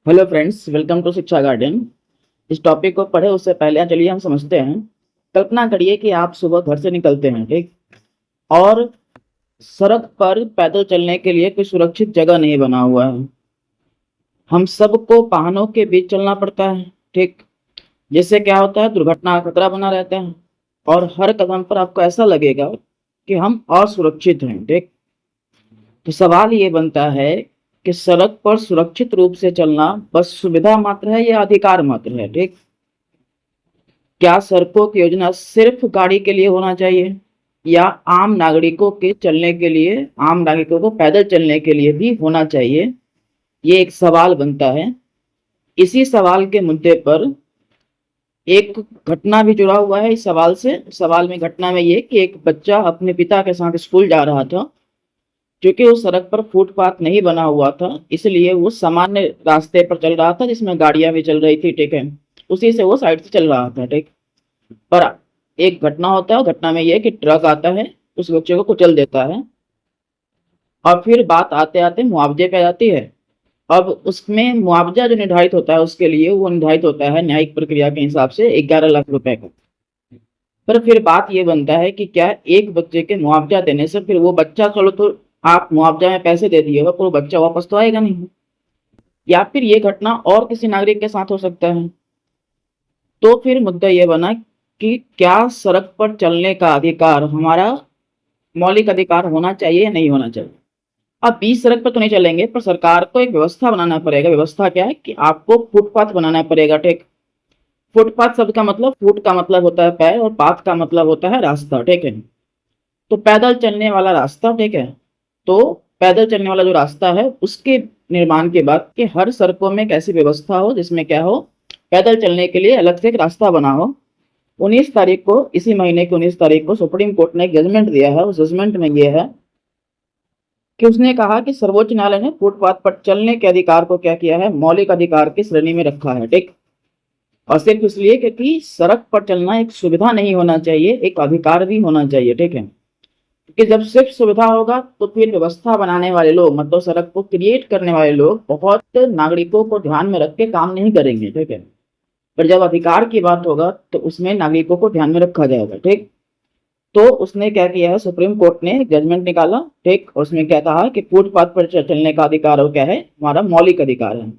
Hello friends, welcome to शिक्षा garden. इस topic को पढ़े उससे पहले चलिए हम समझते हैं। कल्पना करिए कि आप सुबह घर से निकलते हैं, ठीक, और सड़क पर पैदल चलने के लिए कोई सुरक्षित जगह नहीं बना हुआ है। हम सबको वाहनों के बीच चलना पड़ता है, ठीक। जिससे क्या होता है, दुर्घटना का खतरा बना रहता है और हर कदम पर आपको ऐसा लगेगा कि हम असुरक्षित हैं, ठीक। तो सवाल ये बनता है कि सड़क पर सुरक्षित रूप से चलना बस सुविधा मात्र है या अधिकार मात्र है, ठीक। क्या सड़कों की योजना सिर्फ गाड़ी के लिए होना चाहिए या आम नागरिकों के चलने के लिए, आम नागरिकों को पैदल चलने के लिए भी होना चाहिए? ये एक सवाल बनता है। इसी सवाल के मुद्दे पर एक घटना भी जुड़ा हुआ है इस सवाल से। सवाल में, घटना में ये कि एक बच्चा अपने पिता के साथ स्कूल जा रहा था। क्योंकि उस सड़क पर फुटपाथ नहीं बना हुआ था, इसलिए वो सामान्य रास्ते पर चल रहा था जिसमें गाड़ियां भी चल रही थी, ठीक है। उसी से वो साइड से चल रहा था, ठीक। पर एक घटना होता है, घटना में यह कि ट्रक आता है, उस बच्चे को कुचल देता है। और फिर बात आते आते मुआवजे पे आ जाती है। अब उसमें मुआवजा जो निर्धारित होता है उसके लिए, वो निर्धारित होता है न्यायिक प्रक्रिया के हिसाब से 11 लाख रुपए का। पर फिर बात ये बनता है कि क्या एक बच्चे के मुआवजा देने से फिर वो बच्चा, चलो तो आप मुआवजा में पैसे दे दिए हो, पर वो बच्चा वापस तो आएगा नहीं। या फिर ये घटना और किसी नागरिक के साथ हो सकता है। तो फिर मुद्दा ये बना कि क्या सड़क पर चलने का अधिकार हमारा मौलिक अधिकार होना चाहिए या नहीं होना चाहिए। अब बीच सड़क पर तो नहीं चलेंगे, पर सरकार को एक व्यवस्था बनाना पड़ेगा। व्यवस्था क्या है कि आपको फुटपाथ बनाना पड़ेगा, ठीक। फुटपाथ शब्द का मतलब, फुट का मतलब होता है पैर और पाथ का मतलब होता है रास्ता, ठीक है। तो पैदल चलने वाला रास्ता, ठीक है। तो पैदल चलने वाला जो रास्ता है उसके निर्माण के बाद कि हर सड़कों में एक ऐसी व्यवस्था हो जिसमें क्या हो, पैदल चलने के लिए अलग से एक रास्ता बना हो। 19 तारीख को, इसी महीने की 19 तारीख को सुप्रीम कोर्ट ने एक जजमेंट दिया है। उस जजमेंट में यह है कि उसने कहा कि सर्वोच्च न्यायालय ने फुटपाथ पर चलने के अधिकार को क्या किया है, मौलिक अधिकार की श्रेणी में रखा है, ठीक। और सिर्फ इसलिए क्योंकि सड़क पर चलना एक सुविधा नहीं होना चाहिए, एक अधिकार भी होना चाहिए, ठीक है। कि जब सिर्फ सुविधा होगा तो फिर व्यवस्था बनाने वाले लोग, मतलब सड़क को क्रिएट करने वाले लोग, बहुत नागरिकों को ध्यान में रख के काम नहीं करेंगे, ठीक है। पर जब अधिकार की बात होगा तो उसमें नागरिकों को ध्यान में रखा जाएगा, ठीक। तो उसने क्या किया है, सुप्रीम कोर्ट ने जजमेंट निकाला, ठीक। और उसमें क्या कहा कि फुटपाथ पर चलने का अधिकार हो क्या है, हमारा मौलिक अधिकार है।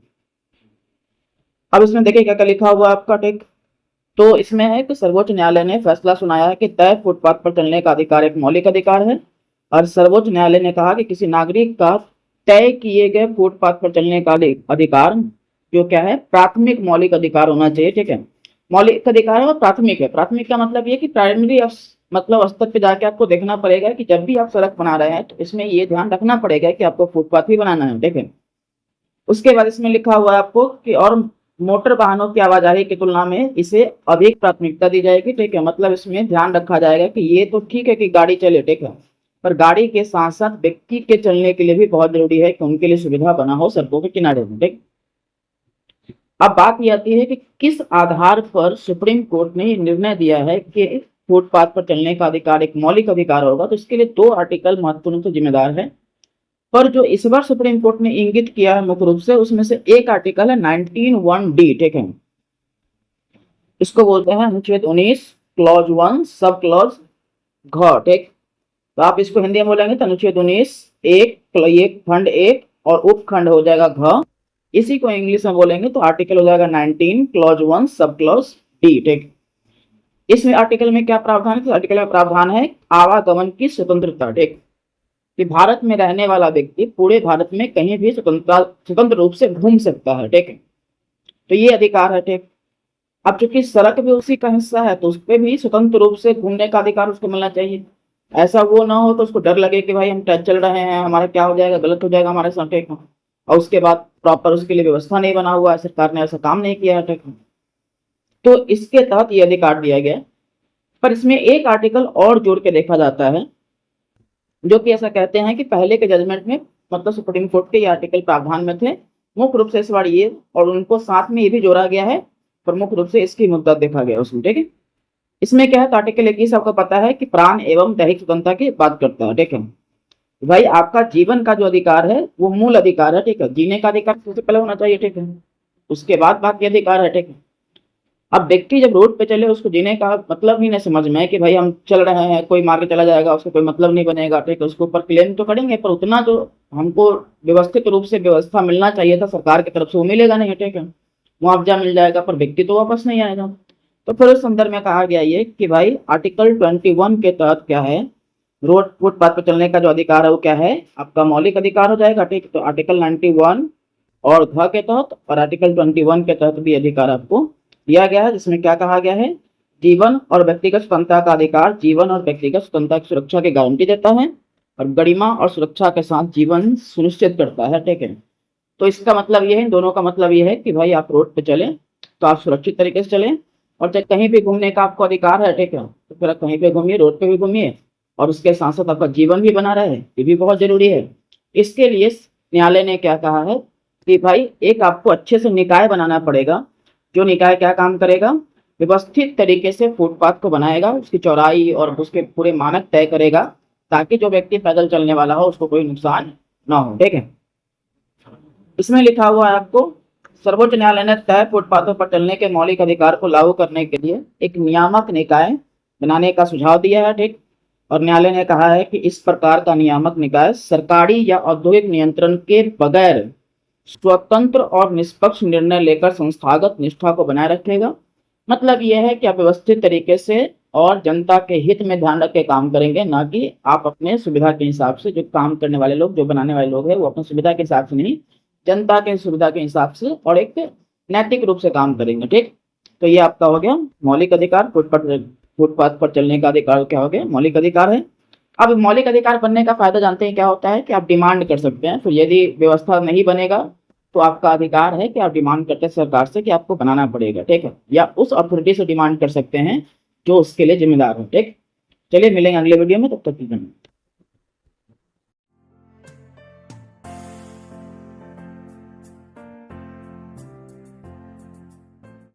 अब इसमें देखिए क्या क्या लिखा हुआ है आपका, ठीक। तो इसमें है कि सर्वोच्च न्यायालय ने फैसला सुनाया है कि तय फुटपाथ पर चलने का अधिकार एक मौलिक अधिकार है। और सर्वोच्च न्यायालय ने कहा कि किसी नागरिक का तय किए गए फुटपाथ पर चलने का अधिकार जो क्या है, प्राथमिक मौलिक अधिकार होना चाहिए, ठीक है। मौलिक अधिकार है और प्राथमिक है। प्राथमिक का मतलब ये कि प्राइमरी मतलब स्तर पे जाके आपको देखना पड़ेगा कि जब भी आप सड़क बना रहे हैं तो इसमें ये ध्यान रखना पड़ेगा कि आपको फुटपाथ ही बनाना है, ठीक है। उसके बाद इसमें लिखा हुआ है आपको कि और मोटर वाहनों की आवाजाही की तुलना में इसे अधिक प्राथमिकता दी जाएगी, ठीक है। मतलब इसमें ध्यान रखा जाएगा कि ये तो ठीक है कि गाड़ी चले, ठीक है, पर गाड़ी के साथ साथ व्यक्ति के चलने के लिए भी बहुत जरूरी है कि उनके लिए सुविधा बना हो सड़कों के किनारे में, ठीक। अब बात ये आती है कि किस आधार पर सुप्रीम कोर्ट ने निर्णय दिया है कि फुटपाथ पर चलने का अधिकार एक मौलिक अधिकार होगा। तो इसके लिए दो आर्टिकल महत्वपूर्ण से जिम्मेदार है। पर जो इस बार सुप्रीम कोर्ट ने इंगित किया है मुख्य रूप से, उसमें से एक आर्टिकल है 19(1)(d), ठीक है। इसको बोलते हैं अनुच्छेद 19 क्लॉज 1 सब क्लॉज घ, ठीक। तो आप इसको हिंदी में बोलेंगे तो अनुच्छेद 19 एक खंड एक और उपखंड हो जाएगा घ। इसी को इंग्लिश में बोलेंगे तो आर्टिकल हो जाएगा 19 क्लॉज 1 सब क्लॉज डी, ठीक। इसमें आर्टिकल में क्या प्रावधान है, तो आर्टिकल में प्रावधान है आवागमन की स्वतंत्रता, ठीक। कि भारत में रहने वाला व्यक्ति पूरे भारत में कहीं भी स्वतंत्र रूप से घूम सकता है, ठीक है। तो ये अधिकार है, ठीक। अब चूंकि सड़क भी उसी का हिस्सा है तो उस पर भी स्वतंत्र रूप से घूमने का अधिकार उसको मिलना चाहिए। ऐसा वो ना हो तो उसको डर लगे कि भाई हम चल रहे हैं, हमारा क्या हो जाएगा, गलत हो जाएगा हमारे साथ, ठीक है। और उसके बाद प्रॉपर उसके लिए व्यवस्था नहीं बना हुआ है, सरकार ने ऐसा काम नहीं किया है, ठीक है। तो इसके तहत ये अधिकार दिया गया। पर इसमें एक आर्टिकल और जोड़ के देखा जाता है, जो कि ऐसा कहते हैं कि पहले के जजमेंट में, मतलब सुप्रीम कोर्ट के ये आर्टिकल प्रावधान में थे मुख्य रूप से इस बार ये, और उनको साथ में ये भी जोड़ा गया है, प्रमुख रूप से इसकी मुद्दा देखा गया उसमें, ठीक है। इसमें क्या है, तो आर्टिकल 21 आपको पता है कि प्राण एवं दैहिक स्वतंत्रता की बात करता है, ठीक है। भाई आपका जीवन का जो अधिकार है वो मूल अधिकार है, ठीक है। जीने का अधिकार सबसे पहले होना चाहिए, ठीक है। उसके बाद बाकी अधिकार है, ठीक है। अब व्यक्ति जब रोड पे चले उसको जीने का मतलब ही नहीं समझ में है कि भाई हम चल रहे हैं, कोई मार के चला जाएगा, उसको कोई मतलब नहीं बनेगा, ठीक है। उसके ऊपर क्लेम तो करेंगे, पर उतना जो हमको व्यवस्थित रूप से व्यवस्था मिलना चाहिए था सरकार की तरफ से वो मिलेगा नहीं, ठीक है। मुआवजा मिल जाएगा पर व्यक्ति तो वापस नहीं आएगा। तो फिर उस संदर्भ में कहा गया ये कि भाई आर्टिकल 21 के तहत क्या है, रोड फुटपाथ पर चलने का जो अधिकार है वो क्या है, आपका मौलिक अधिकार हो जाएगा, ठीक। तो आर्टिकल 91 और घ के तहत और आर्टिकल 21 के तहत भी अधिकार आपको दिया गया है, जिसमें क्या कहा गया है, जीवन और व्यक्तिगत स्वतंत्रता का अधिकार जीवन और व्यक्तिगत स्वतंत्रता की सुरक्षा की गारंटी देता है और गरिमा और सुरक्षा के साथ जीवन सुनिश्चित करता है, ठीक है। तो इसका मतलब ये है, इन दोनों का मतलब ये है कि भाई आप रोड पे चलें तो आप सुरक्षित तरीके से चलें, और जब कहीं भी घूमने का आपको अधिकार है, ठीक है, तो फिर आप कहीं पे घूमिए, रोड पे भी घूमिए, और उसके साथ साथ आपका जीवन भी बना रहे, ये भी बहुत जरूरी है। इसके लिए न्यायालय ने क्या कहा है कि भाई एक आपको अच्छे से निकाय बनाना पड़ेगा, जो निकाय क्या काम करेगा, व्यवस्थित तरीके से फुटपाथ को बनाएगा, उसकी चौड़ाई और उसके पूरे मानक तय करेगा, ताकि जो व्यक्ति पैदल चलने वाला हो उसको कोई नुकसान ना हो, ठीक है। इसमें लिखा हुआ है आपको, सर्वोच्च न्यायालय ने तय फुटपाथों पर चलने के मौलिक अधिकार को लागू करने के लिए एक नियामक निकाय बनाने का सुझाव दिया है, ठीक। और न्यायालय ने कहा है कि इस प्रकार का नियामक निकाय सरकारी या औद्योगिक नियंत्रण के बगैर स्वतंत्र और निष्पक्ष निर्णय लेकर संस्थागत निष्ठा को बनाए रखेगा। मतलब यह है कि आप व्यवस्थित तरीके से और जनता के हित में ध्यान रख के काम करेंगे, ना कि आप अपने सुविधा के हिसाब से। जो काम करने वाले लोग, जो बनाने वाले लोग हैं, वो अपनी सुविधा के हिसाब से नहीं, जनता के सुविधा के हिसाब से और एक नैतिक रूप से काम करेंगे, ठीक। तो ये आपका हो गया मौलिक अधिकार, फुटपाथ पर चलने का अधिकार क्या हो गया, मौलिक अधिकार है। अब मौलिक अधिकार बनने का फायदा जानते हैं क्या होता है, कि आप डिमांड कर सकते हैं। फिर यदि व्यवस्था नहीं बनेगा तो आपका अधिकार है कि आप डिमांड करते हैं सरकार से कि आपको बनाना पड़ेगा, ठीक है, या उस अथॉरिटी से डिमांड कर सकते हैं जो उसके लिए जिम्मेदार हो, ठीक। चलिए मिलेंगे अगले वीडियो में, तब तक की